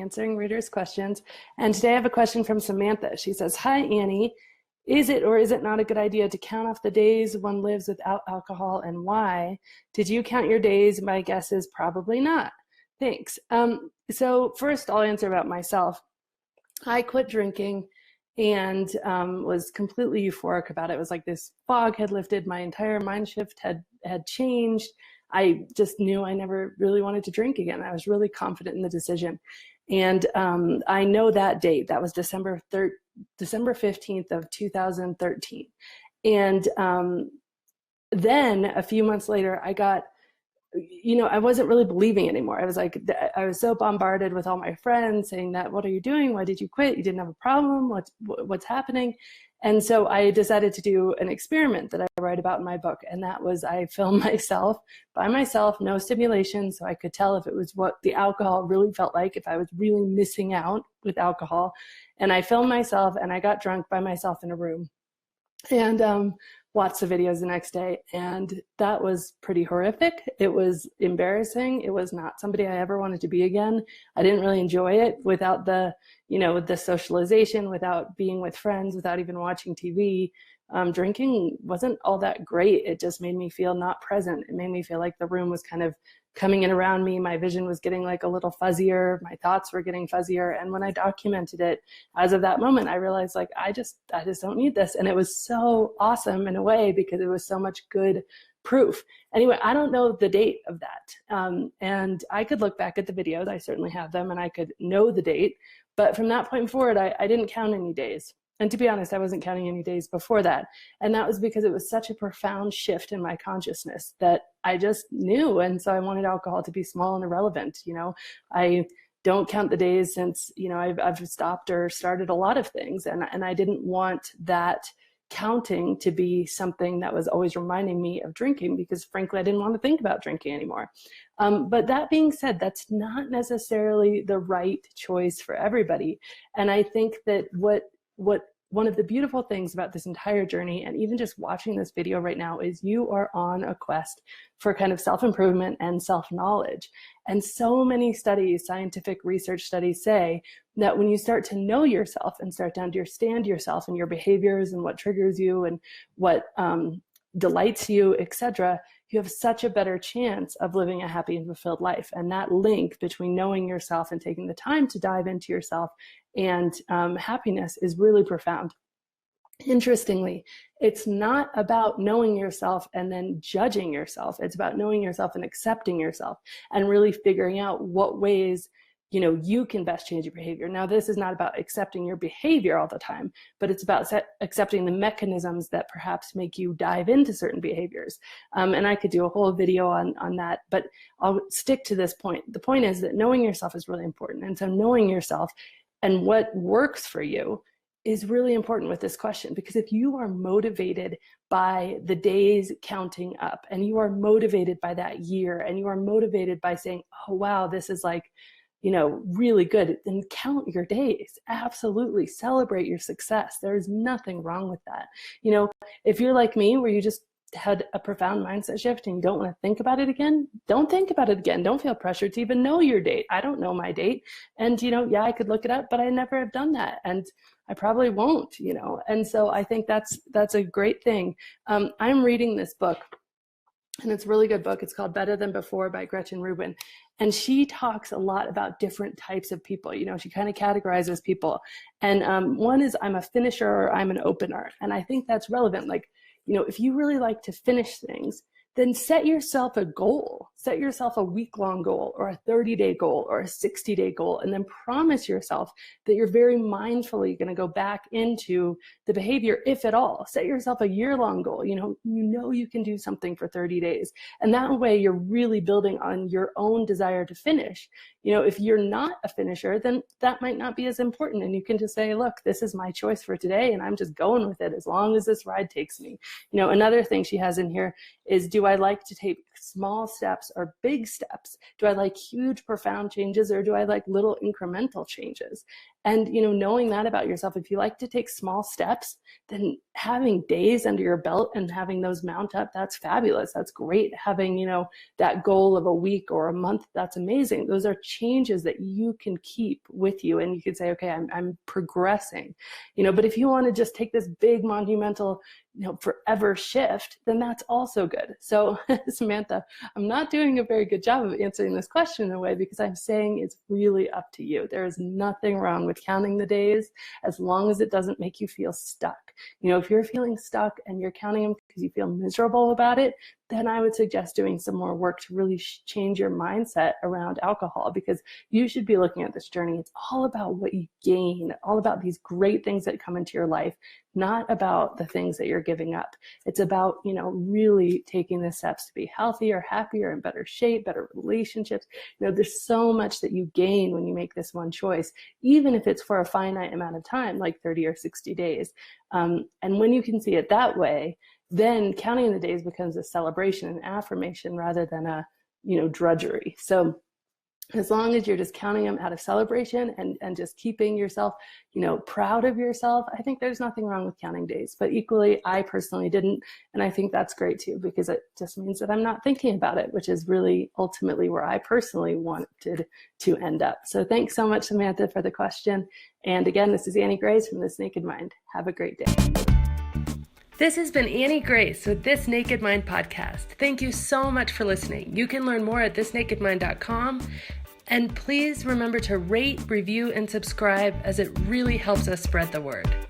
answering readers' questions. And today I have a question from Samantha. She says, "Hi, Annie. Is it or is it not a good idea to count off the days one lives without alcohol, and why? Did you count your days? My guess is probably not. Thanks." So first I'll answer about myself. I quit drinking and was completely euphoric about it. It was like this fog had lifted, my entire mind shift had changed. I just knew I never really wanted to drink again. I was really confident in the decision. And I know that date, that was December 15th of 2013. And then a few months later, I got, I wasn't really believing anymore. I was like, I was so bombarded with all my friends saying that, what are you doing? Why did you quit? You didn't have a problem. What's happening? And so I decided to do an experiment that I write about in my book. And that was, I filmed myself by myself, no stimulation. So I could tell if it was what the alcohol really felt like, if I was really missing out with alcohol. And I filmed myself and I got drunk by myself in a room. And watched the videos the next day, and that was pretty horrific. It was embarrassing. It was not somebody I ever wanted to be again. I didn't really enjoy it without the, the socialization, without being with friends, without even watching TV. Drinking wasn't all that great. It just made me feel not present. It made me feel like the room was kind of coming in around me. My vision was getting like a little fuzzier. My thoughts were getting fuzzier. And when I documented it, as of that moment, I realized like, I just don't need this. And it was so awesome in a way because it was so much good proof. Anyway, I don't know the date of that. And I could look back at the videos. I certainly have them and I could know the date. But from that point forward, I didn't count any days. And to be honest, I wasn't counting any days before that. And that was because it was such a profound shift in my consciousness that I just knew. And so I wanted alcohol to be small and irrelevant. I don't count the days since, I've stopped or started a lot of things. And I didn't want that counting to be something that was always reminding me of drinking because frankly, I didn't want to think about drinking anymore. But that being said, that's not necessarily the right choice for everybody. And I think that what one of the beautiful things about this entire journey, and even just watching this video right now, is you are on a quest for kind of self-improvement and self-knowledge. And so many studies, scientific research studies, say that when you start to know yourself and start to understand yourself and your behaviors and what triggers you and what delights you, etc., you have such a better chance of living a happy and fulfilled life. And that link between knowing yourself and taking the time to dive into yourself and happiness is really profound. Interestingly, it's not about knowing yourself and then judging yourself. It's about knowing yourself and accepting yourself and really figuring out what ways you can best change your behavior. Now, this is not about accepting your behavior all the time, but it's about accepting the mechanisms that perhaps make you dive into certain behaviors. And I could do a whole video on that, but I'll stick to this point. The point is that knowing yourself is really important. And so knowing yourself and what works for you is really important with this question, because if you are motivated by the days counting up and you are motivated by that year and you are motivated by saying, oh, wow, this is like, really good, then count your days. Absolutely. Celebrate your success. There's nothing wrong with that. If you're like me, where you just had a profound mindset shift and you don't want to think about it again, don't think about it again. Don't feel pressured to even know your date. I don't know my date. And, yeah, I could look it up, but I never have done that. And I probably won't, And so I think that's a great thing. I'm reading this book, and it's a really good book. It's called Better Than Before by Gretchen Rubin. And she talks a lot about different types of people. She kind of categorizes people. And one is I'm a finisher or I'm an opener. And I think that's relevant. Like, if you really like to finish things, then set yourself a goal. Set yourself a week-long goal or a 30-day goal or a 60-day goal, and then promise yourself that you're very mindfully going to go back into the behavior, if at all. Set yourself a year-long goal. You can do something for 30 days. And that way you're really building on your own desire to finish. If you're not a finisher, then that might not be as important. And you can just say, look, this is my choice for today, and I'm just going with it as long as this ride takes me. Another thing she has in here is, do I like to take small steps or big steps? Do I like huge, profound changes, or do I like little incremental changes? And, knowing that about yourself, if you like to take small steps, then having days under your belt and having those mount up, that's fabulous. That's great. Having, that goal of a week or a month, that's amazing. Those are changes that you can keep with you. And you can say, okay, I'm progressing, but if you want to just take this big monumental, forever shift, then that's also good. So Samantha, I'm not doing a very good job of answering this question in a way, because I'm saying it's really up to you. There is nothing wrong with counting the days as long as it doesn't make you feel stuck. If you're feeling stuck and you're counting them because you feel miserable about it, then I would suggest doing some more work to really change your mindset around alcohol, because you should be looking at this journey. It's all about what you gain, all about these great things that come into your life, not about the things that you're giving up. It's about, really taking the steps to be healthier, happier, in better shape, better relationships. There's so much that you gain when you make this one choice, even if it's for a finite amount of time, like 30 or 60 days. And when you can see it that way, then counting the days becomes a celebration and affirmation rather than a, drudgery. So as long as you're just counting them out of celebration and just keeping yourself, proud of yourself, I think there's nothing wrong with counting days. But equally, I personally didn't. And I think that's great too, because it just means that I'm not thinking about it, which is really ultimately where I personally wanted to end up. So thanks so much, Samantha, for the question. And again, this is Annie Grace from This Naked Mind. Have a great day. This has been Annie Grace with This Naked Mind podcast. Thank you so much for listening. You can learn more at thisnakedmind.com. And please remember to rate, review, and subscribe, as it really helps us spread the word.